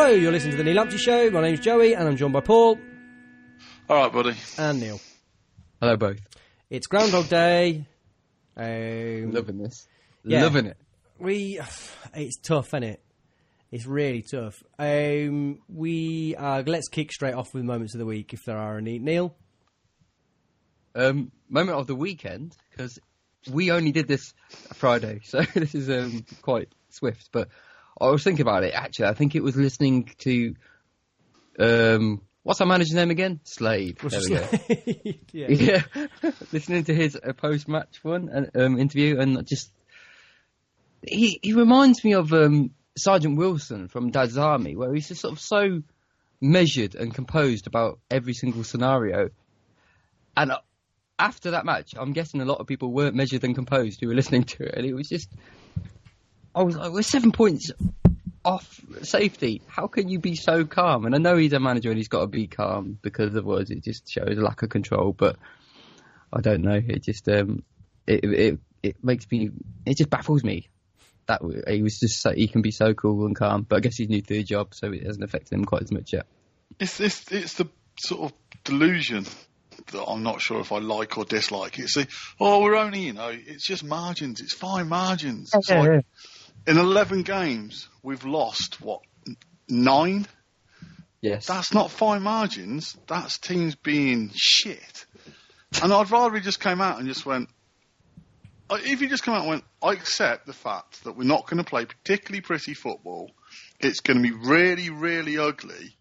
Hello, you're listening to the Neil Lamptey Show. My name's Joey, and I'm joined by Paul. All right, buddy. And Neil. Hello, both. It's Groundhog Day. Loving this. Yeah. Loving it. It's tough, isn't it? It's really tough. Let's kick straight off with moments of the week, if there are any. Neil? Moment of the weekend, because we only did this Friday, so this is quite swift. But I was thinking about it, actually. I think it was listening to... what's our manager's name again? Slade. There we go. Yeah. Listening to his post-match interview, and just... He reminds me of Sergeant Wilson from Dad's Army, where he's just sort of so measured and composed about every single scenario. And after that match, I'm guessing a lot of people weren't measured and composed who were listening to it. And it was just... I was like, we're 7 points off safety. How can you be so calm? And I know he's a manager and he's got to be calm, because otherwise it just shows a lack of control. But I don't know. It just it makes me... It just baffles me that he was just he can be so cool and calm. But I guess he's new to the job, so it hasn't affected him quite as much yet. It's the sort of delusion that I'm not sure if I like or dislike. It's we're only, it's just margins. It's fine margins. It's in 11 games, we've lost, 9? Yes. That's not fine margins. That's teams being shit. And I'd rather he just came out and just went... If he just come out and went, I accept the fact that we're not going to play particularly pretty football. It's going to be really, really ugly.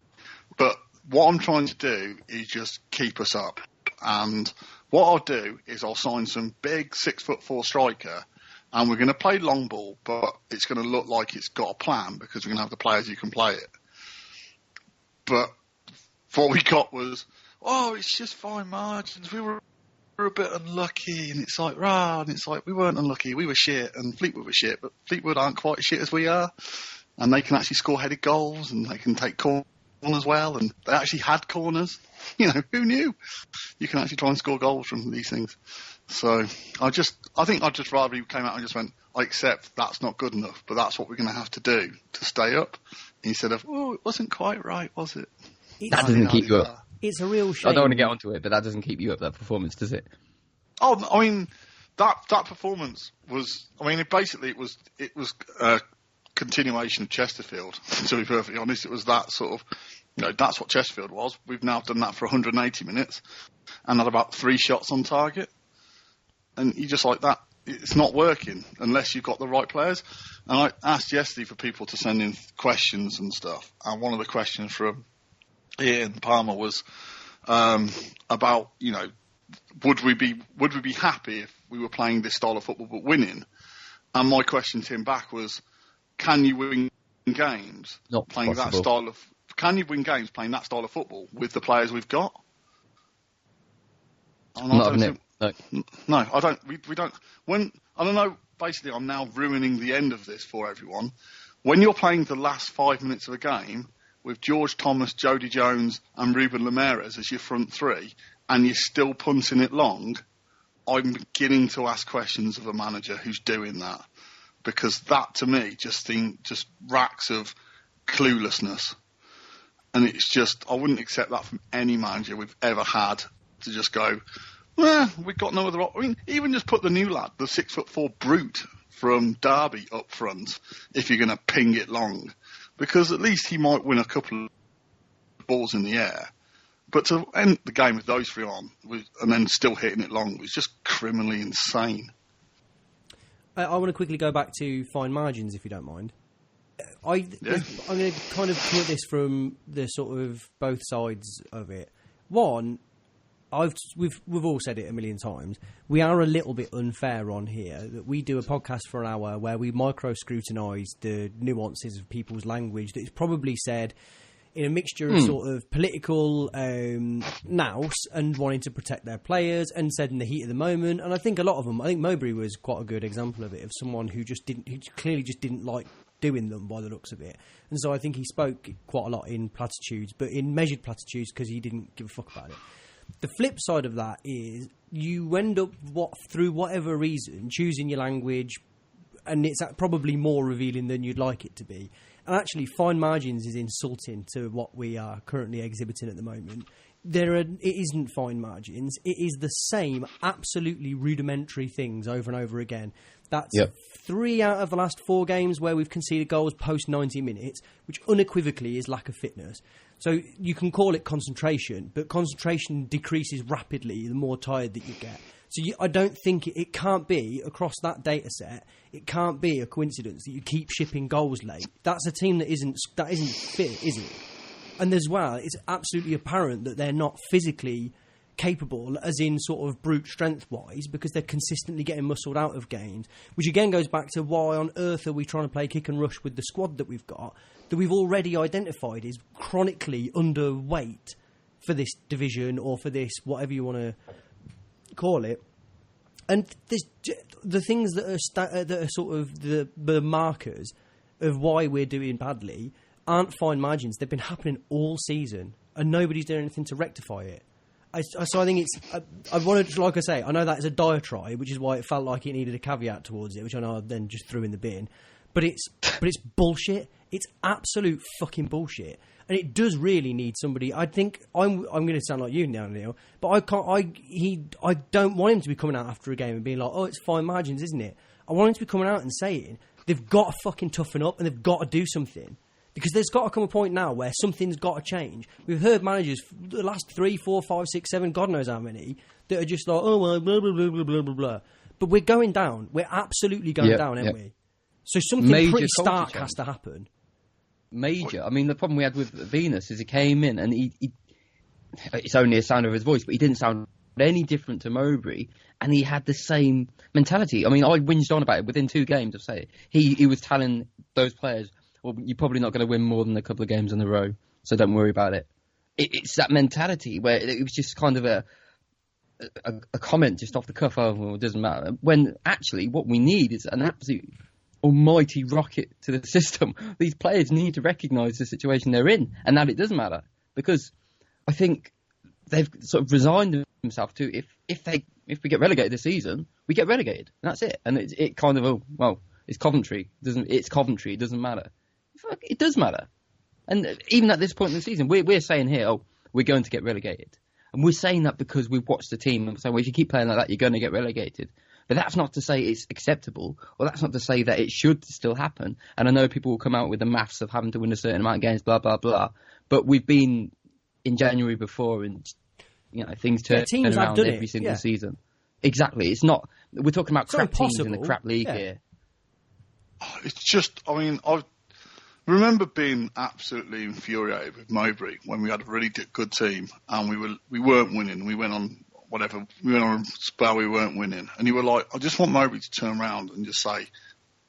But what I'm trying to do is just keep us up. And what I'll do is I'll sign some big 6'4" striker, and we're going to play long ball, but it's going to look like it's got a plan because we're going to have the players who can play it. But what we got was, it's just fine margins. We were a bit unlucky, and it's like, and it's like, we weren't unlucky, we were shit, and Fleetwood were shit, but Fleetwood aren't quite as shit as we are, and they can actually score headed goals, and they can take corners well, and they actually had corners. Who knew? You can actually try and score goals from these things. So I think I'd just rather he came out and just went, I accept that's not good enough, but that's what we're going to have to do to stay up, instead of, it wasn't quite right, was it? That doesn't keep you up. It's a real shame. I don't want to get onto it, but that doesn't keep you up, that performance, does it? Oh, I mean, that performance was... I mean, it was a continuation of Chesterfield, to be perfectly honest. It was that sort of... that's what Chesterfield was. We've now done that for 180 minutes and had about 3 shots on target. And you just like that. It's not working unless you've got the right players. And I asked yesterday for people to send in questions and stuff. And one of the questions from Ian Palmer was about, would we be happy if we were playing this style of football but winning? And my question to him back was, can you win games Not playing possible. that style of? Can you win games playing that style of football with the players we've got? No, I don't. We don't. I don't know. Basically, I'm now ruining the end of this for everyone. When you're playing the last 5 minutes of a game with George Thomas, Jody Jones, and Ruben Lemares as your front three, and you're still punting it long, I'm beginning to ask questions of a manager who's doing that, because that to me just racks of cluelessness. And it's just, I wouldn't accept that from any manager we've ever had, to just go, we've got no other I mean, even just put the new lad, the 6'4" brute from Derby up front, if you're going to ping it long. Because at least he might win a couple of balls in the air. But to end the game with those 3 on, and then still hitting it long, was just criminally insane. I want to quickly go back to fine margins, if you don't mind. I'm going to kind of put this from the sort of both sides of it. One, we've all said it a million times. We are a little bit unfair on here that we do a podcast for an hour where we micro-scrutinise the nuances of people's language that is probably said in a mixture of sort of political nous and wanting to protect their players, and said in the heat of the moment. And I think a lot of them, I think Mowbray was quite a good example of it, of someone who clearly just didn't like doing them by the looks of it. And so I think he spoke quite a lot in platitudes, but in measured platitudes, because he didn't give a fuck about it. The flip side of that is you end up, through whatever reason, choosing your language, and it's probably more revealing than you'd like it to be. And actually, fine margins is insulting to what we are currently exhibiting at the moment. It isn't fine margins. It is the same absolutely rudimentary things over and over again. That's 3 out of the last 4 games where we've conceded goals post 90 minutes, which unequivocally is lack of fitness. So you can call it concentration, but concentration decreases rapidly the more tired that you get. So I don't think it can't be, across that data set, it can't be a coincidence that you keep shipping goals late. That's a team that isn't fit, is it? And as well, it's absolutely apparent that they're not physically capable, as in sort of brute strength-wise, because they're consistently getting muscled out of games, which again goes back to why on earth are we trying to play kick and rush with the squad that we've got, that we've already identified is chronically underweight for this division or for this, whatever you want to call it. And the things that are sort of the markers of why we're doing badly aren't fine margins. They've been happening all season, and nobody's doing anything to rectify it. So I think it's... I wanted to, like I say, I know that is a diatribe, which is why it felt like it needed a caveat towards it, which I know I then just threw in the bin. But it's bullshit. It's absolute fucking bullshit. And it does really need somebody. I think I'm going to sound like you now, Neil, but I don't want him to be coming out after a game and being like, "Oh, it's fine margins, isn't it?" I want him to be coming out and saying they've got to fucking toughen up and they've got to do something, because there's got to come a point now where something's got to change. We've heard managers the last 3, 4, 5, 6, 7, God knows how many, that are just like, "Oh, well, blah blah blah blah blah blah blah." But we're going down. We're absolutely going down, aren't we? So something pretty stark has to happen. Major. I mean, the problem we had with Venus is he came in and he it's only a sound of his voice, but he didn't sound any different to Mowbray, and he had the same mentality. I mean, I whinged on about it within 2 games of say he was telling those players, well, you're probably not going to win more than a couple of games in a row, so don't worry about it. It's that mentality where it was just kind of a comment just off the cuff, oh, well, it doesn't matter, when actually what we need is an absolute almighty rocket to the system. These players need to recognise the situation they're in and that it doesn't matter, because I think they've sort of resigned themselves to if we get relegated this season, we get relegated and that's it. And it kind of, it's Coventry. It's Coventry. It doesn't matter. It does matter. And even at this point in the season, we're saying here, we're going to get relegated, and we're saying that because we've watched the team and saying, well, if you keep playing like that, you're going to get relegated. But that's not to say it's acceptable, or that's not to say that it should still happen. And I know people will come out with the maths of having to win a certain amount of games, blah, blah, blah. But we've been in January before, and things turn around every single season. Exactly. It's not... We're talking about crap teams in the crap league here. It's just... I mean, I remember being absolutely infuriated with Mowbray when we had a really good team and we weren't winning. We went on... we went on a spell, we weren't winning. And you were like, I just want Mowbray to turn around and just say,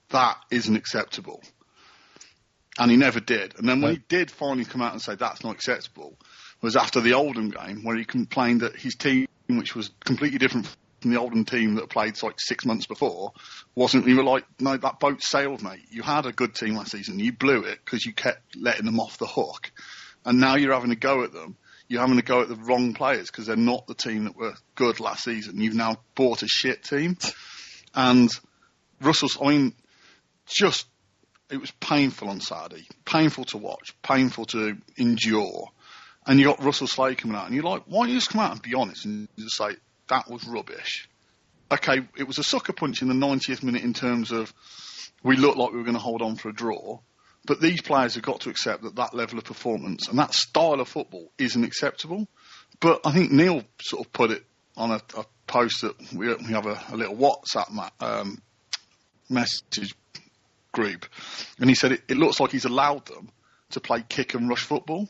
that isn't acceptable. And he never did. And then when he did finally come out and say, that's not acceptable, was after the Oldham game, where he complained that his team, which was completely different from the Oldham team that played like 6 months before, wasn't. You were like, no, that boat sailed, mate. You had a good team last season. You blew it because you kept letting them off the hook. And now you're having a go at them. You're having to go at the wrong players because they're not the team that were good last season. You've now bought a shit team. And Russell's, it was painful on Saturday. Painful to watch. Painful to endure. And you got Russell Slade coming out. And you're like, why don't you just come out and be honest and just say, that was rubbish. Okay, it was a sucker punch in the 90th minute in terms of we looked like we were going to hold on for a draw. But these players have got to accept that level of performance and that style of football isn't acceptable. But I think Neil sort of put it on a post that we have a little WhatsApp message group. And he said it looks like he's allowed them to play kick and rush football.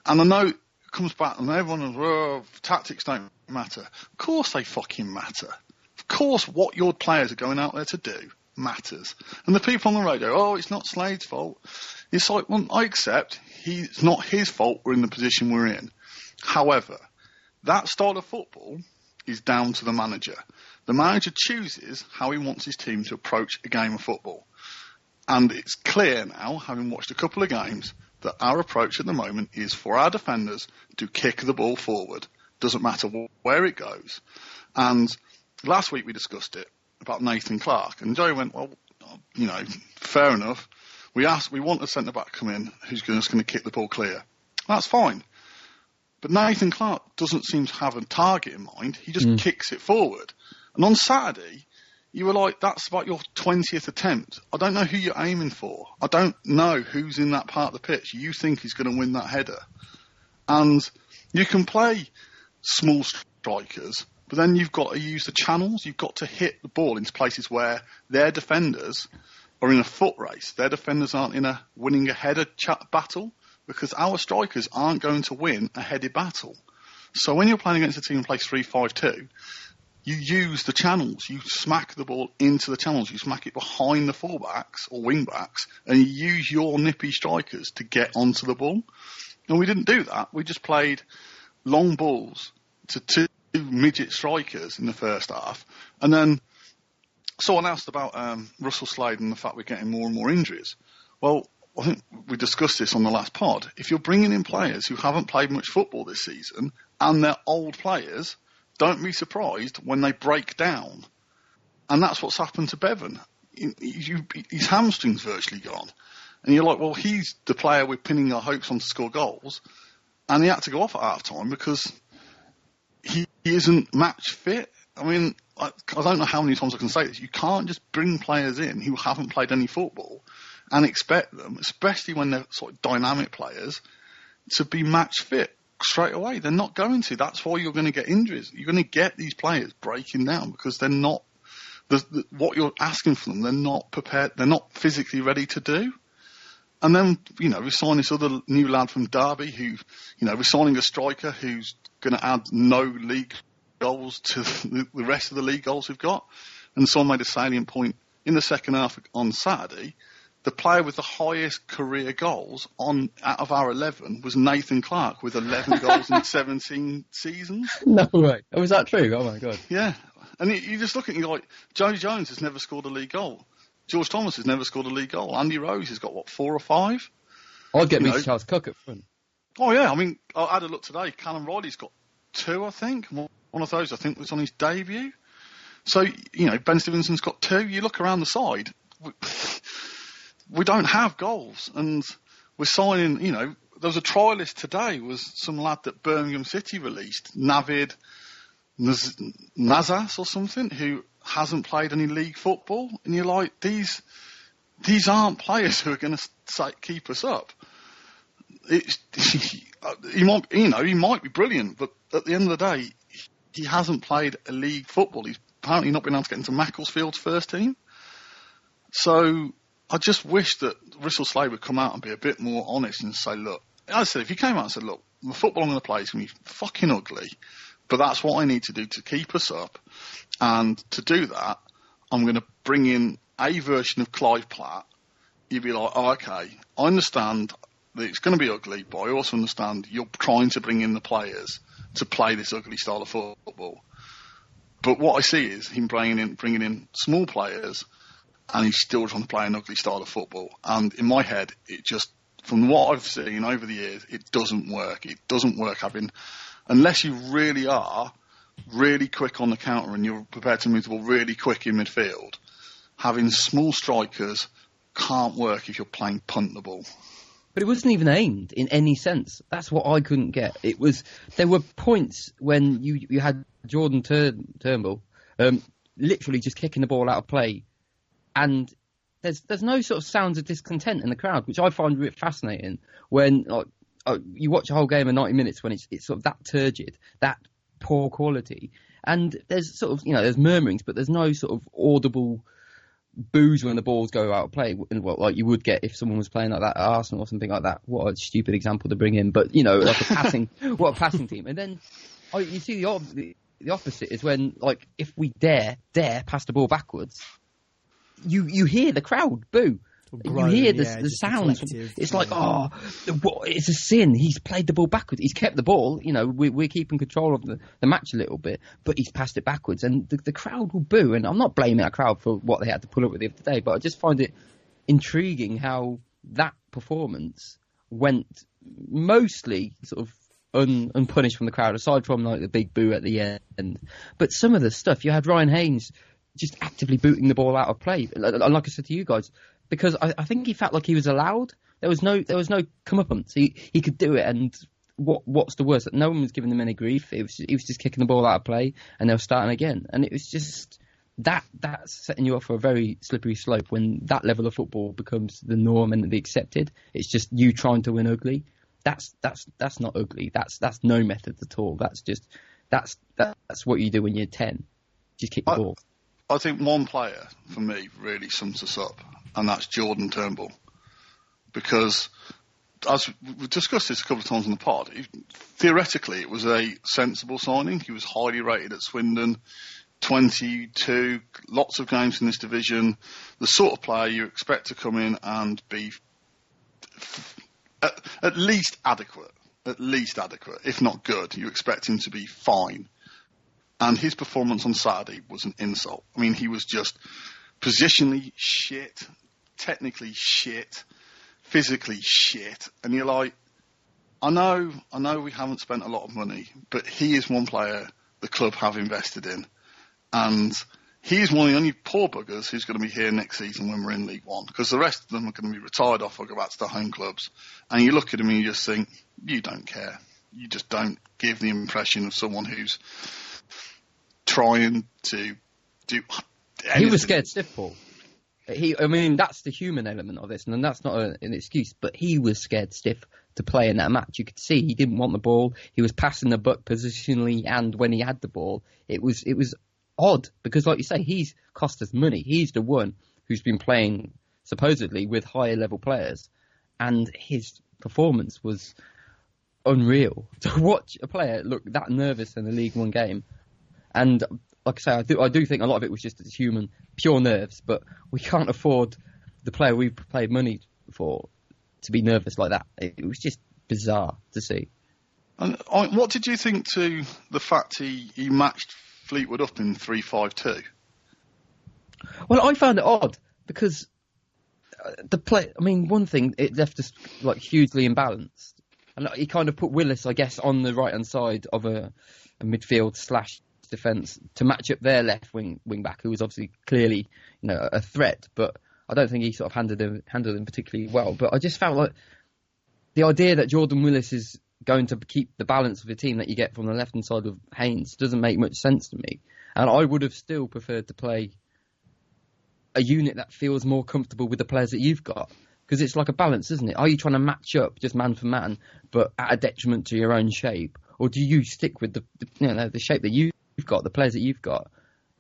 And I know it comes back and everyone goes, tactics don't matter. Of course they fucking matter. Of course what your players are going out there to do matters. And the people on the radio, it's not Slade's fault. It's like, well, I accept it's not his fault we're in the position we're in. However, that style of football is down to the manager. The manager chooses how he wants his team to approach a game of football. And it's clear now, having watched a couple of games, that our approach at the moment is for our defenders to kick the ball forward. Doesn't matter where it goes. And last week we discussed it about Nathan Clark, and Joe went, well, fair enough. We want a centre-back to come in who's just going to kick the ball clear. That's fine. But Nathan Clark doesn't seem to have a target in mind. He just kicks it forward. And on Saturday, you were like, that's about your 20th attempt. I don't know who you're aiming for. I don't know who's in that part of the pitch you think he's going to win that header. And you can play small strikers, but then you've got to use the channels. You've got to hit the ball into places where their defenders are in a foot race. Their defenders aren't in a winning a header battle, because our strikers aren't going to win a headed battle. So when you're playing against a team who plays 3-5-2, you use the channels. You smack the ball into the channels. You smack it behind the fullbacks or wingbacks, and you use your nippy strikers to get onto the ball. And we didn't do that. We just played long balls to two midget strikers in the first half. And then someone asked about Russell Slade and the fact we're getting more and more injuries. Well, I think we discussed this on the last pod. If you're bringing in players who haven't played much football this season and they're old players, don't be surprised when they break down. And that's what's happened to Bevan. His hamstring's virtually gone. And you're like, well, he's the player we're pinning our hopes on to score goals. And he had to go off at half-time because he isn't match fit. I mean, I don't know how many times I can say this. You can't just bring players in who haven't played any football and expect them, especially when they're sort of dynamic players, to be match fit straight away. They're not going to. That's why you're going to get injuries. You're going to get these players breaking down because they're not what you're asking for them. They're not prepared. They're not physically ready to do. And then, we sign this other new lad from Derby who, we're signing a striker who's going to add no league goals to the rest of the league goals we've got. And someone made a salient point in the second half on Saturday. The player with the highest career goals out of our 11 was Nathan Clark with 11 goals in 17 seasons. No way. Oh, was that true? Oh, my God. Yeah. And you just look at it and you're like, Joe Jones has never scored a league goal. George Thomas has never scored a league goal. Andy Rose has got, 4 or 5? I'd get me Charles Cook up front. Oh, yeah. I mean, I had a look today. Callum Riley's got 2, I think. One of those, I think, was on his debut. So, Ben Stevenson's got 2. You look around the side. We don't have goals, and we're signing, there was a trialist today, was some lad that Birmingham City released, Navid Nazas or something, who hasn't played any league football, and you're like, these aren't players who are going to keep us up. He might be brilliant, but at the end of the day, he hasn't played a league football. He's apparently not been able to get into Macclesfield's first team. So I just wish that Russell Slade would come out and be a bit more honest and say, look, as I said, if he came out and said, look, the football I'm going to play is going to be fucking ugly, but that's what I need to do to keep us up. And to do that, I'm going to bring in a version of Clive Platt. You'd be like, oh, okay, I understand that it's going to be ugly, but I also understand you're trying to bring in the players to play this ugly style of football. But what I see is him bringing in small players, and he's still trying to play an ugly style of football. And in my head, it just, from what I've seen over the years, it doesn't work. It doesn't work unless you really are really quick on the counter and you're prepared to move the ball really quick in midfield. Having small strikers can't work if you're playing punt the ball. But it wasn't even aimed in any sense. That's what I couldn't get. There were points when you had Jordan Turnbull literally just kicking the ball out of play. And there's no sort of sounds of discontent in the crowd, which I find really fascinating. When you watch a whole game of 90 minutes when it's sort of that turgid, that poor quality, and there's sort of there's murmurings, but there's no sort of audible boos when the balls go out of play, like you would get if someone was playing like that at Arsenal or something like that. What a stupid example to bring in, but like a passing, what a passing team. And then you see the opposite is when if we dare pass the ball backwards. You hear the crowd boo. You hear the sounds. It's like, it's a sin. He's played the ball backwards. He's kept the ball. We're keeping control of the match a little bit, but he's passed it backwards. And the crowd will boo. And I'm not blaming that crowd for what they had to pull up with the other day, but I just find it intriguing how that performance went mostly sort of unpunished from the crowd, aside from the big boo at the end. But some of the stuff, you had Ryan Haynes just actively booting the ball out of play. And like I said to you guys, because I think he felt like he was allowed. There was no comeuppance. He could do it, and what's the worst? That no one was giving him any grief. He was just kicking the ball out of play, and they were starting again. And it was just that's setting you up for a very slippery slope when that level of football becomes the norm and the accepted. It's just you trying to win ugly. That's not ugly. That's no method at all. That's what you do when you're 10. Just kick the ball. I think one player for me really sums us up, and that's Jordan Turnbull, because as we've discussed this a couple of times in the pod, theoretically it was a sensible signing. He was highly rated at Swindon. 22, lots of games in this division, the sort of player you expect to come in and be at least adequate, if not good. You expect him to be fine. And his performance on Saturday was an insult. I mean, he was just positionally shit, technically shit, physically shit. And you're like, I know we haven't spent a lot of money, but he is one player the club have invested in. And he's one of the only poor buggers who's going to be here next season when we're in League One, because the rest of them are going to be retired off or go back to their home clubs. And you look at him and you just think, you don't care. You just don't give the impression of someone who's trying to do anything. He was scared stiff, Paul. I mean, that's the human element of this, and that's not an excuse, but he was scared stiff to play in that match. You could see he didn't want the ball. He was passing the buck positionally, and when he had the ball, it was odd, because like you say, he's cost us money. He's the one who's been playing supposedly with higher level players, and his performance was unreal. To watch a player look that nervous in a League One game, and like I say, I do think a lot of it was just human, pure nerves, but we can't afford the player we've paid money for to be nervous like that. It was just bizarre to see. And what did you think to the fact he matched Fleetwood up in 3-5-2? Well, I found it odd because the play. I mean, one thing, it left us like hugely imbalanced, and he kind of put Willis, I guess, on the right hand side of a midfield / defence to match up their left wing back, who was obviously clearly a threat, but I don't think he sort of handled him particularly well. But I just felt like the idea that Jordan Willis is going to keep the balance of the team that you get from the left-hand side of Haynes doesn't make much sense to me. And I would have still preferred to play a unit that feels more comfortable with the players that you've got. Because it's like a balance, isn't it? Are you trying to match up just man for man, but at a detriment to your own shape? Or do you stick with the shape that you've got, the players that you've got?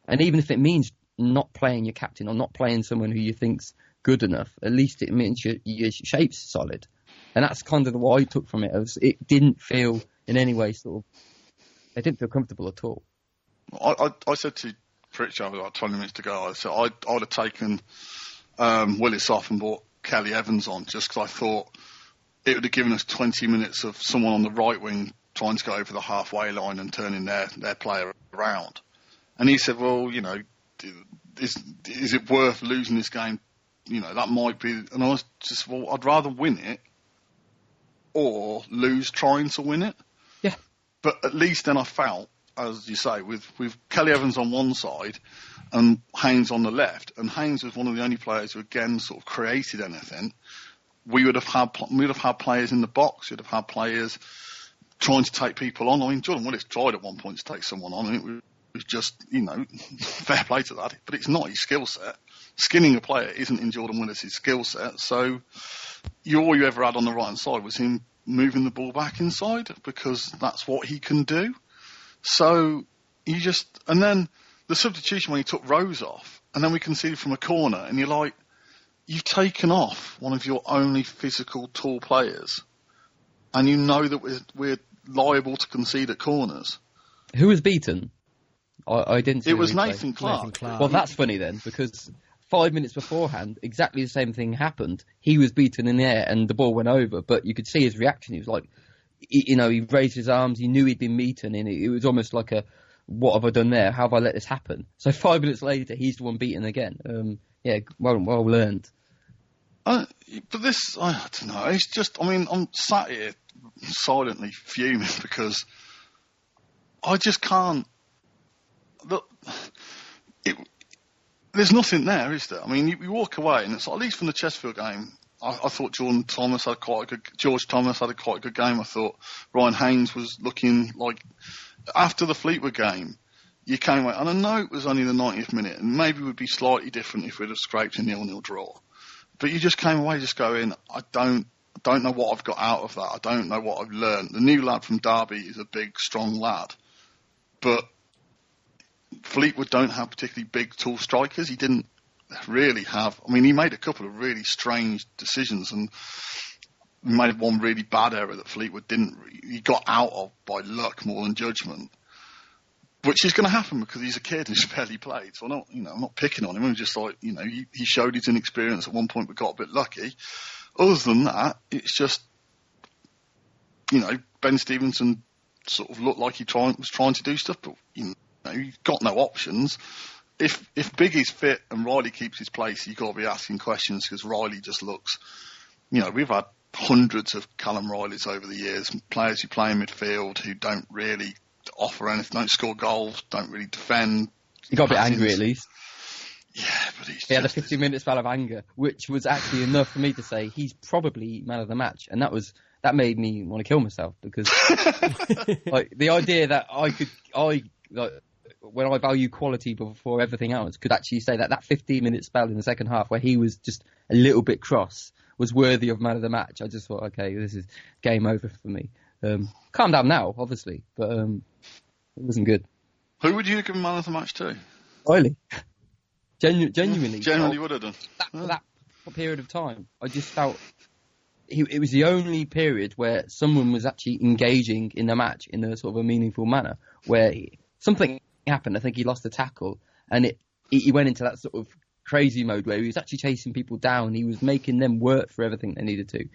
And even if it means not playing your captain or not playing someone who you think's good enough, at least it means your shape's solid. And that's kind of what I took from it. It didn't feel in any way it didn't feel comfortable at all. I said to Pritchard about 20 minutes ago, I said I'd have taken Willis off and brought Kelly Evans on, just because I thought it would have given us 20 minutes of someone on the right wing trying to go over the halfway line and turning their player around. And he said, well, is it worth losing this game? That might be. And I was just, well, I'd rather win it or lose trying to win it. Yeah. But at least then I felt, as you say, with Kelly Evans on one side and Haynes on the left, and Haynes was one of the only players who again sort of created anything, we would have had players in the box. We'd have had players trying to take people on. I mean, Jordan Willis tried at one point to take someone on, and it was just, fair play to that. But it's not his skill set. Skinning a player isn't in Jordan Willis' skill set. So all you ever had on the right-hand side was him moving the ball back inside, because that's what he can do. So and then the substitution when he took Rose off, and then we conceded from a corner, and you're like, you've taken off one of your only physical tall players, and you know that we're liable to concede at corners. Who was beaten? I didn't see. It was Nathan Clark. Well, that's funny then, because 5 minutes beforehand, exactly the same thing happened. He was beaten in the air and the ball went over, but you could see his reaction. He was like, he raised his arms. He knew he'd been beaten, and it was almost like what have I done there? How have I let this happen? So 5 minutes later, he's the one beaten again. Well learned. But this, I don't know. It's just, I'm sat here silently fuming because I just can't. Look, there's nothing there, is there? I mean, you walk away and it's like, at least from the Chesterfield game, I thought George Thomas had quite a good game. I thought Ryan Haynes was looking like, after the Fleetwood game, you came away, and I know it was only the 90th minute, and maybe it would be slightly different if we'd have scraped a 0-0 draw. But you just came away just going, I don't know what I've got out of that. I don't know what I've learned. The new lad from Derby is a big, strong lad, but Fleetwood don't have particularly big, tall strikers. He didn't really have. I mean, he made a couple of really strange decisions, and he made one really bad error that Fleetwood didn't. He got out of by luck more than judgment, which is going to happen because he's a kid who's barely played. So I'm not picking on him. I'm just like, he showed his inexperience at one point, but got a bit lucky. Other than that, it's just, Ben Stevenson sort of looked like he was trying to do stuff, but you've got no options. If Biggie's fit and Riley keeps his place, you've got to be asking questions because Riley just looks. We've had hundreds of Callum Rileys over the years, players who play in midfield who don't really offer anything, don't score goals, don't really defend. He got a bit angry at least. Yeah, but he had a 15-minute spell of anger, which was actually enough for me to say he's probably man of the match, and that made me want to kill myself because like the idea that when I value quality before everything else, could actually say that 15-minute spell in the second half where he was just a little bit cross was worthy of man of the match. I just thought, okay, this is game over for me. Calm down now, obviously, but it wasn't good. Who would you have given man of the match to? Riley. Genuinely. Generally would have done. That period of time, I just felt it was the only period where someone was actually engaging in the match in a sort of a meaningful manner, where something happened. I think he lost a tackle, and he went into that sort of crazy mode where he was actually chasing people down. He was making them work for everything they needed to.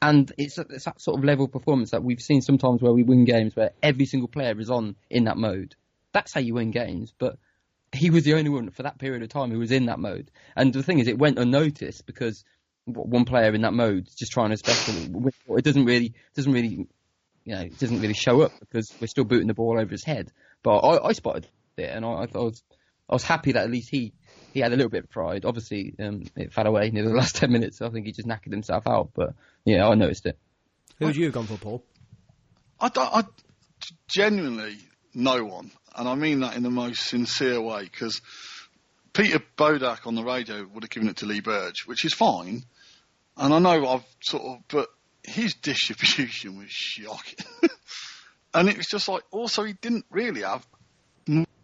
And it's that sort of level of performance that we've seen sometimes where we win games where every single player is in that mode. That's how you win games, but he was the only one for that period of time who was in that mode. And the thing is, it went unnoticed because one player in that mode is just trying his best. It doesn't really show up because we're still booting the ball over his head. But I spotted it, and I was happy that at least he had a little bit of pride. Obviously, it fell away near the last 10 minutes. So I think he just knackered himself out. But yeah, I noticed it. Who would you have gone for, Paul? I genuinely, no one. And I mean that in the most sincere way, because Peter Bodak on the radio would have given it to Lee Burge, which is fine. And I know but his distribution was shocking. And it was just like, also he didn't really have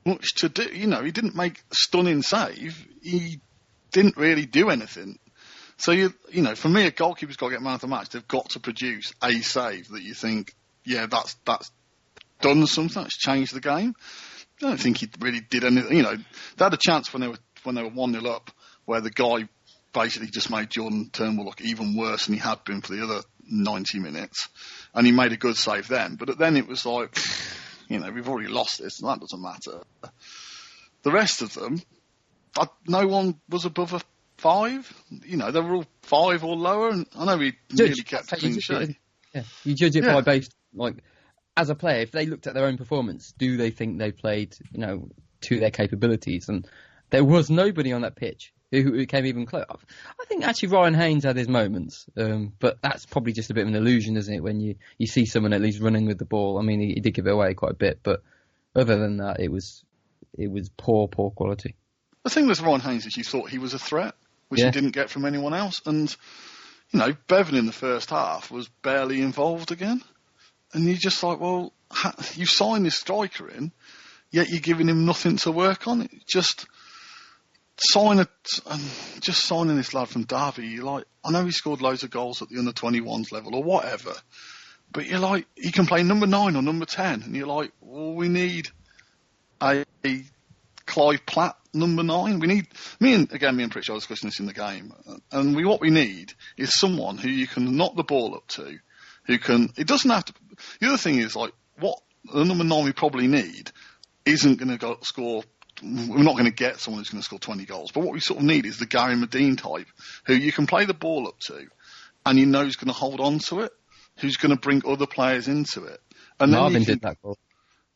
much to do. He didn't make a stunning save. He didn't really do anything. So, for me, a goalkeeper's got to get man of the match. They've got to produce a save that you think, yeah, that's done something, that's changed the game. I don't think he really did anything. They had a chance when they were 1-0 up, where the guy basically just made Jordan Turnbull look even worse than he had been for the other 90 minutes, and he made a good save then. But then it was like, we've already lost this, and that doesn't matter. The rest of them, no one was above a 5. They were all 5 or lower, and I know we nearly kept a clean sheet. Yeah, you judge it by based as a player, if they looked at their own performance, do they think they played, to their capabilities? And there was nobody on that pitch who came even close. I think actually Ryan Haynes had his moments, but that's probably just a bit of an illusion, isn't it, when you see someone at least running with the ball. I mean, he did give it away quite a bit, but other than that, it was poor quality. The thing with Ryan Haynes is you thought he was a threat, which he didn't get from anyone else. And, Bevan in the first half was barely involved again. And you're just like, well, you signed this striker in, yet you're giving him nothing to work on. Just signing this lad from Derby. You're like, I know he scored loads of goals at the under-21s level or whatever, but you're like, he can play number 9 or number 10, and you're like, well, we need a Clive Platt number 9. We need me and Pritchard was discussing this in the game, and what we need is someone who you can knock the ball up to. Who can? It doesn't have to. The other thing is what the number 9 we probably need isn't going to score. We're not going to get someone who's going to score 20 goals. But what we sort of need is the Gary Medine type, who you can play the ball up to, and you know who's going to hold on to it, who's going to bring other players into it. And Marvin did that goal.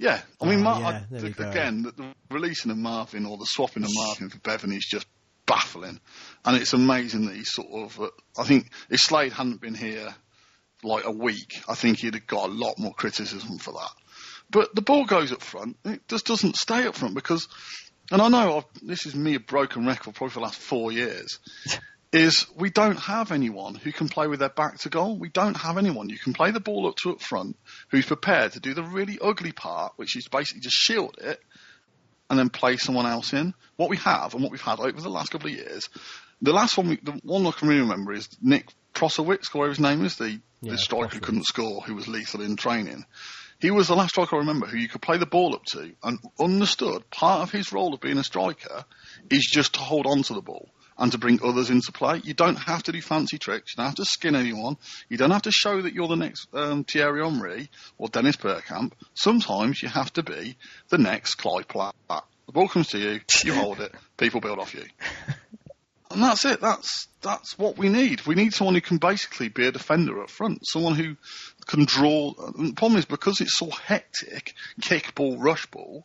Yeah, I mean, again, the releasing of Marvin or the swapping of Marvin for Bevan is just baffling, and it's amazing that he's sort of. I think if Slade hadn't been here like a week, I think he'd have got a lot more criticism for that. But the ball goes up front, and it just doesn't stay up front because, and I know this is me a broken record probably for the last 4 years. Is we don't have anyone who can play with their back to goal. We don't have anyone you can play the ball up to up front who's prepared to do the really ugly part, which is basically just shield it and then play someone else in. What we have and what we've had over the last couple of years, the last one, the one I can really remember is Nick Prosowitz, whatever his name is, the striker who couldn't score, who was lethal in training. He was the last striker I remember who you could play the ball up to and understood part of his role of being a striker is just to hold on to the ball and to bring others into play. You don't have to do fancy tricks. You don't have to skin anyone. You don't have to show that you're the next Thierry Henry or Dennis Bergkamp. Sometimes you have to be the next Clyde Platt. The ball comes to you, you hold it, people build off you. And that's it. That's what we need. We need someone who can basically be a defender up front, someone who can draw. The problem is because it's so hectic, kick ball, rush ball,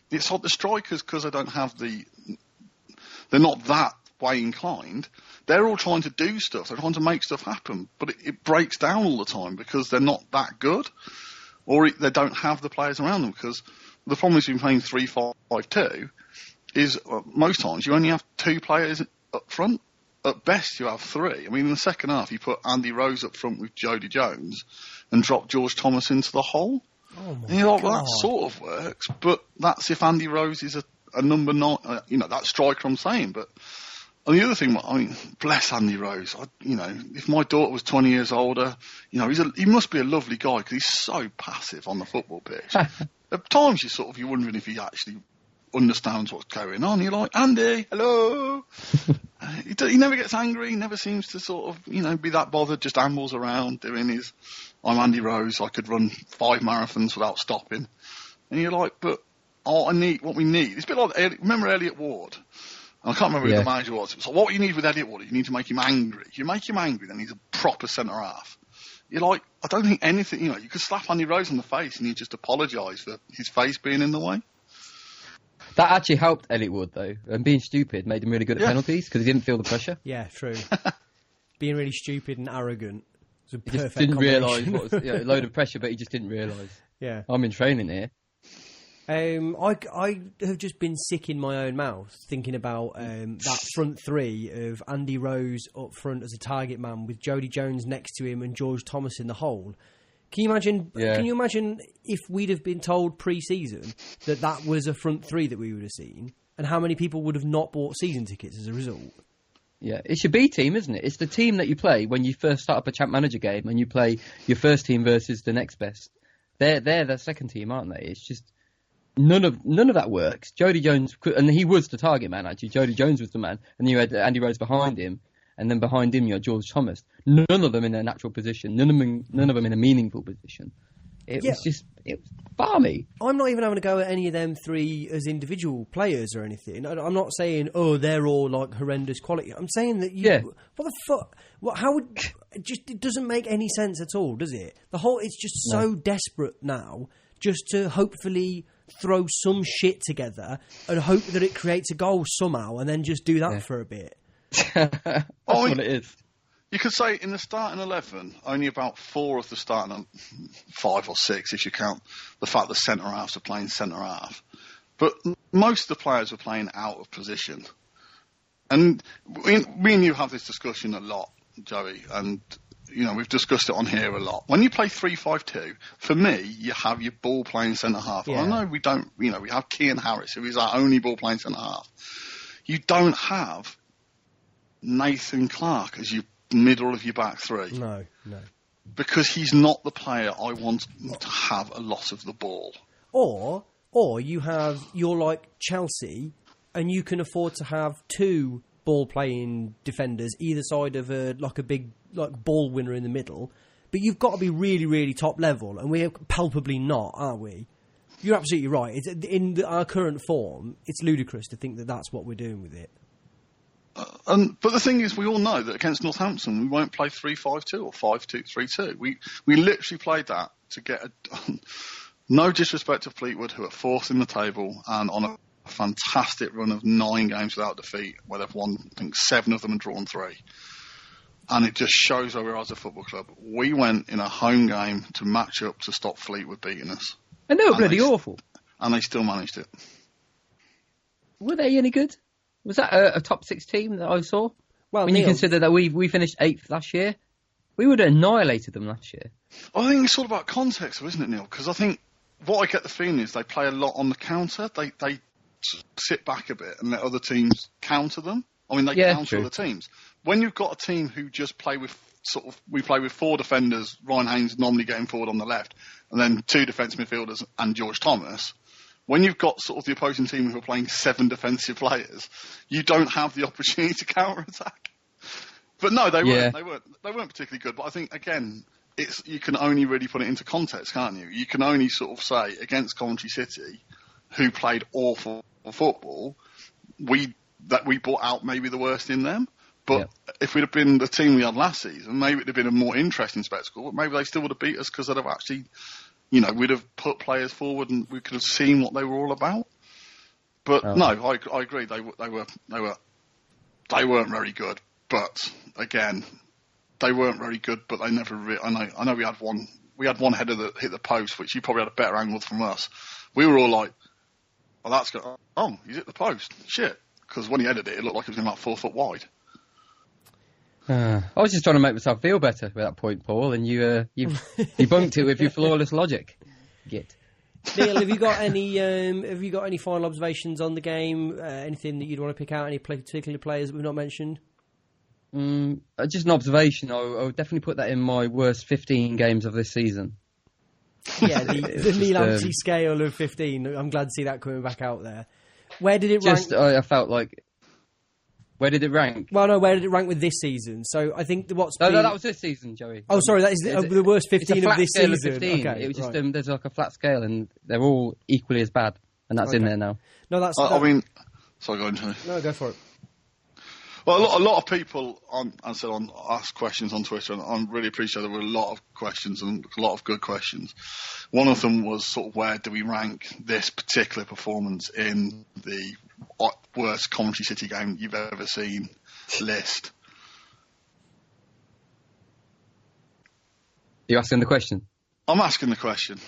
it's like the strikers, because they don't have they're not that way inclined, they're all trying to do stuff, they're trying to make stuff happen, but it breaks down all the time because they're not that good, or they don't have the players around them, because the problem is in playing 3-5-2 is most times you only have 2 players up front. At best you have 3. I mean, in the second half you put Andy Rose up front with Jody Jones and drop George Thomas into the hole. Oh my and you're like, God. well, that sort of works, but that's if Andy Rose is a number 9, that striker I'm saying, but and the other thing, I mean, bless Andy Rose. If my daughter was 20 years older, he must be a lovely guy because he's so passive on the football pitch. At times, you're wondering if he actually understands what's going on. You're like, Andy, hello. He never gets angry. He never seems to sort of, be that bothered. Just ambles around doing his. I'm Andy Rose. I could run 5 marathons without stopping. And you're like, but what we need. It's a bit like remember Elliot Ward. I can't remember who the manager was. So what you need with Elliot Ward, you need to make him angry. If you make him angry, then he's a proper centre-half. You're like, I don't think anything, you could slap Andy Rose on the face and he'd just apologise for his face being in the way. That actually helped Elliot Wood, though. And being stupid made him really good at penalties because he didn't feel the pressure. Yeah, true. Being really stupid and arrogant was a he perfect just didn't realise combination. what was a load of pressure, but he just didn't realise. Yeah. I'm in training here. I have just been sick in my own mouth thinking about that front 3 of Andy Rose up front as a target man with Jody Jones next to him and George Thomas in the hole. Can you imagine? Yeah. Can you imagine if we'd have been told pre-season that was a front 3 that we would have seen, and how many people would have not bought season tickets as a result? Yeah, it's your B team, isn't it? It's the team that you play when you first start up a Champ Manager game and you play your first team versus the next best. They're the second team, aren't they? It's just none of that works. Jody Jones, and he was the target man actually. Jody Jones was the man, and you had Andy Rose behind him, and then behind him you had George Thomas. None of them in their natural position. None of them in a meaningful position. It was balmy. I'm not even having a go at any of them 3 as individual players or anything. I'm not saying, they're all like horrendous quality. I'm saying that what the fuck? How would it doesn't make any sense at all, does it? It's just so desperate now, just to hopefully throw some shit together and hope that it creates a goal somehow, and then just do that for a bit. That's what it is. You could say in the starting 11, only about 4 of the starting 5 or 6, if you count the fact that centre-halves are playing centre-half. But most of the players were playing out of position. And me and you have this discussion a lot, Joey, and we've discussed it on here a lot. When you play 3-5-2, for me, you have your ball-playing centre-half. Yeah. I know we don't, we have Kean Harris, who is our only ball-playing centre-half. You don't have Nathan Clark as your middle of your back 3. No. Because he's not the player I want to have a lot of the ball. Or you're like Chelsea, and you can afford to have 2 ball-playing defenders either side of a big ball winner in the middle. But you've got to be really, really top level, and we're palpably not, aren't we? You're absolutely right. In our current form, it's ludicrous to think that that's what we're doing with it. But the thing is, we all know that against Northampton, we won't play 3-5-2 or 5-2-3-2. We literally played that to get No disrespect to Fleetwood, who are fourth in the table and on a fantastic run of 9 games without defeat, where they've won, I think, 7 of them and drawn 3. And it just shows where we are as a football club. We went in a home game to match up to stop Fleetwood beating us. And they were bloody awful. And they still managed it. Were they any good? Was that a top 6 team that I saw? Well, when you consider that we finished 8th last year, we would have annihilated them last year. I think it's all about context, isn't it, Neil? Because I think what I get the feeling is they play a lot on the counter. They sit back a bit and let other teams counter them. I mean, they counter other teams. When you've got a team who just play with we play with 4 defenders, Ryan Haynes normally getting forward on the left, and then 2 defence midfielders and George Thomas. When you've got sort of the opposing team who are playing 7 defensive players, you don't have the opportunity to counter-attack. But no, they weren't. They weren't particularly good. But I think, again, you can only really put it into context, can't you? You can only sort of say, against Coventry City, who played awful football, we brought out maybe the worst in them. But if we'd have been the team we had last season, maybe it'd have been a more interesting spectacle. But maybe they still would have beat us because they'd have actually, we'd have put players forward and we could have seen what they were all about. But no, I agree. They weren't very good. But again, they weren't very good. But they never. I know we had one header that hit the post, which you probably had a better angle from us. We were all like, "Oh, that's good. Oh, he's hit the post. Shit!" Because when he headed it, it looked like it was going about 4 foot wide. I was just trying to make myself feel better with that point, Paul, and you bunked it with your flawless logic. Git. Neil, have you got any final observations on the game? Anything that you'd want to pick out? Any particular players that we've not mentioned? Just an observation. I would definitely put that in my worst 15 games of this season. Yeah, the Neil Ampty scale of 15. I'm glad to see that coming back out there. Where did it rank? I felt like. Where did it rank? Well, no, where did it rank with this season? So I think No, that was this season, Joey. Oh, sorry, that is the worst 15 of this season. Of 15. Okay, it was just there's like a flat scale, and they're all equally as bad, and that's in there now. No, that's. I mean, sorry, go into it. No, go for it. Well, a lot of people ask questions on Twitter, and I really appreciate there were a lot of questions and a lot of good questions. One of them was sort of where do we rank this particular performance in the worst Coventry City game you've ever seen list. Are you asking the question? I'm asking the question.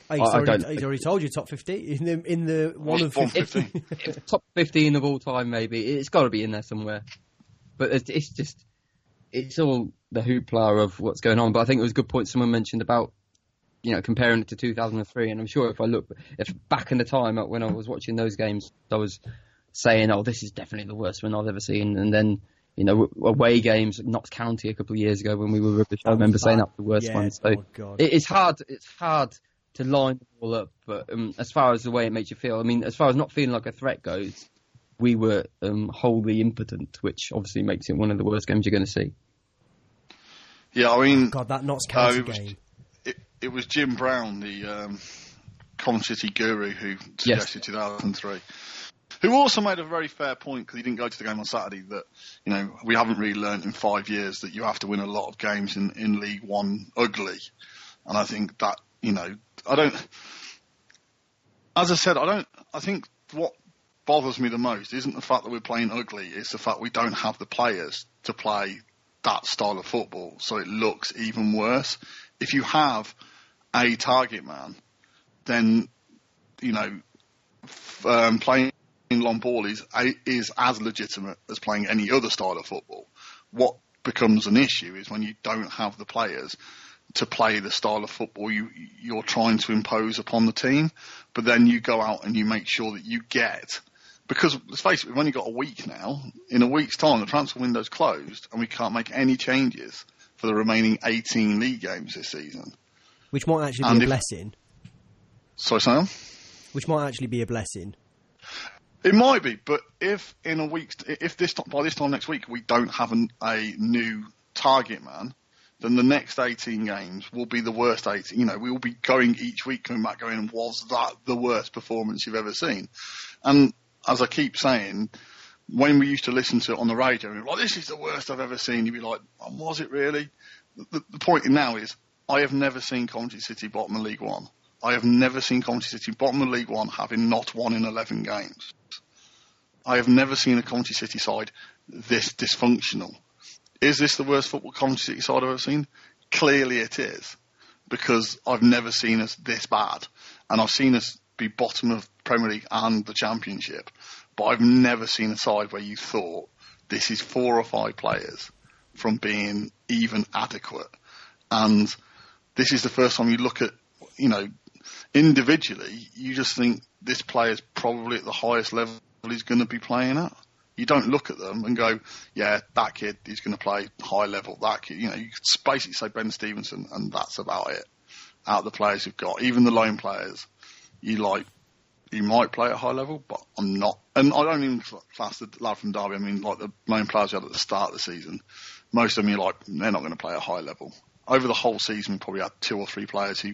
He's already told you top 15 in the one of 15. Top 15 of all time, maybe. It's got to be in there somewhere. But it's all the hoopla of what's going on. But I think it was a good point someone mentioned about, comparing it to 2003. And I'm sure if back in the time when I was watching those games, I was saying, oh, this is definitely the worst one I've ever seen. And then, away games, Notts County a couple of years ago when we were rubbish, I remember saying that's the worst one. So it's hard to line them all up. But as far as the way it makes you feel, I mean, as far as not feeling like a threat goes, we were wholly impotent, which obviously makes it one of the worst games you're going to see. Yeah, I mean... God, that Notts County game. It was Jim Brown, the Coventry City guru, who suggested 2003. Who also made a very fair point, because he didn't go to the game on Saturday, that, we haven't really learnt in 5 years that you have to win a lot of games in League One ugly. And I think that, as I said, I think what bothers me the most isn't the fact that we're playing ugly, it's the fact we don't have the players to play that style of football, so it looks even worse. If you have a target man, then, playing long ball is as legitimate as playing any other style of football. What becomes an issue is when you don't have the players to play the style of football you're trying to impose upon the team, but then you go out and you make sure that you get, because let's face it, we've only got a week now. In a week's time, the transfer window's closed and we can't make any changes for the remaining 18 league games this season. Which might actually be a blessing. Sorry, Sam? Which might actually be a blessing. It might be, but if by this time next week we don't have a new target man, then the next 18 games will be the worst 18. We will be going each week, coming back going, was that the worst performance you've ever seen? And as I keep saying, when we used to listen to it on the radio, we were like, this is the worst I've ever seen. You'd be like, oh, was it really? The point now is, I have never seen Coventry City bottom of League One. I have never seen Coventry City bottom of League One having not won in 11 games. I have never seen a Coventry City side this dysfunctional. Is this the worst football Coventry City side I've ever seen? Clearly it is, because I've never seen us this bad. And I've seen us be bottom of Premier League and the Championship, but I've never seen a side where you thought this is 4 or 5 players from being even adequate. And this is the first time you look at, individually, you just think this player's probably at the highest level he's going to be playing at. You don't look at them and go, yeah, that kid is going to play high level. That kid, you can basically say Ben Stevenson, and that's about it. Out of the players you've got, even the lone players, you might play at high level, but I'm not. And I don't even class the lad from Derby. I mean, like the lone players you had at the start of the season, most of them they're not going to play at high level. Over the whole season, we probably had 2 or 3 players who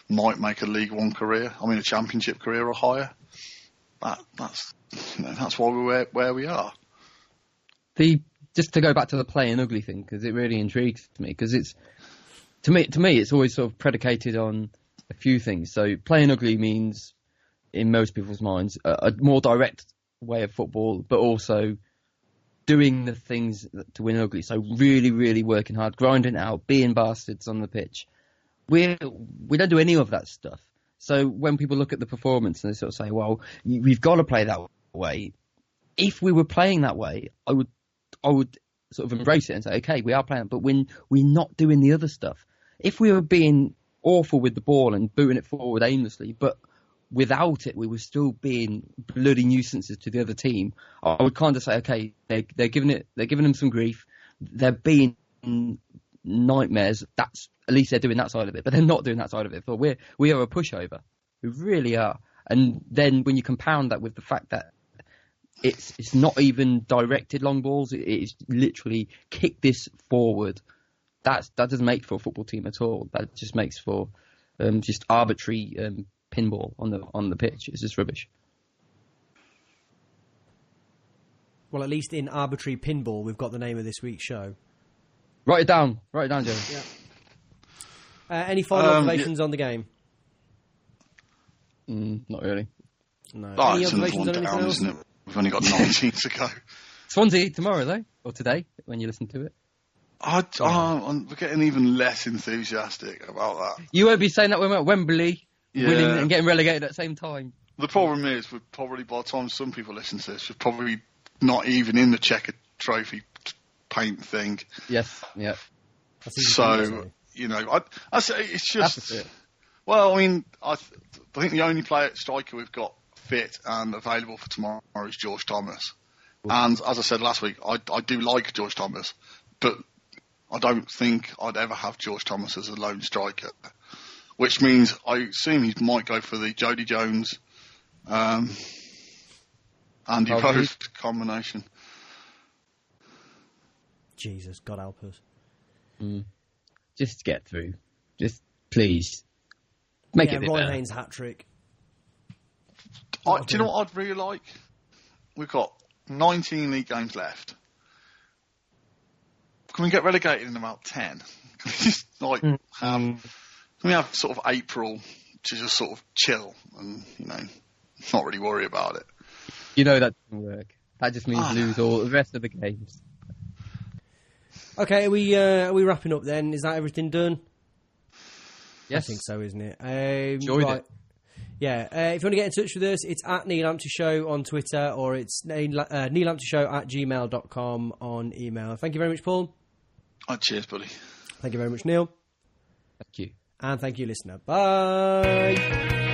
might make a League One career. I mean, a Championship career or higher. That's why we're where we are. Just to go back to the playing ugly thing, because it really intrigues me, because it's to me it's always sort of predicated on a few things. So playing ugly means, in most people's minds, a more direct way of football, but also doing the things to win ugly. So really, really working hard, grinding it out, being bastards on the pitch. We don't do any of that stuff. So when people look at the performance and they sort of say, well, we've got to play that way. If we were playing that way, I would sort of embrace it and say, okay, we are playing, but when we're not doing the other stuff. If we were being awful with the ball and booting it forward aimlessly, but without it, we were still being bloody nuisances to the other team, I would kind of say, okay, they're giving them some grief. They're being nightmares. That's at least they're doing that side of it, but they're not doing that side of it. But we are a pushover. We really are. And then when you compound that with the fact that it's not even directed long balls, it's literally kick this forward. That doesn't make for a football team at all. That just makes for just arbitrary pinball on the pitch. It's just rubbish. Well, at least in arbitrary pinball, we've got the name of this week's show. Write it down, Joe. Yeah. Any final observations on the game? Not really. No. Any observations on anything else? We've only got 19 to go. Swansea tomorrow, though, or today, when you listen to it. I'm getting even less enthusiastic about that. You won't be saying that when we're at Wembley, winning and getting relegated at the same time. The problem is, we're probably, by the time some people listen to this, we're probably not even in the Checker Trophy paint thing. Yes, yeah. So, I say it's just... Well, I mean, I think the only striker we've got fit and available for tomorrow is George Thomas. Ooh. And as I said last week, I do like George Thomas, but I don't think I'd ever have George Thomas as a lone striker, which means I assume he might go for the Jody Jones, Andy Post combination. Jesus, God help us. Just get through. Just please make it a bit Ryan better. Haynes hat-trick. Do you know what I'd really like? We've got 19 league games left. Can we get relegated in about 10? Can we just can we have sort of April to just sort of chill and not really worry about it? That doesn't work. That just means lose all the rest of the games. Okay, are we wrapping up then? Is that everything done? Yes. I think so, isn't it? Enjoyed it. Yeah, if you want to get in touch with us, it's at Neil Ampty Show on Twitter, or it's neilamptyshow@gmail.com on email. Thank you very much, Paul. Cheers, buddy. Thank you very much, Neil. Thank you. And thank you, listener. Bye.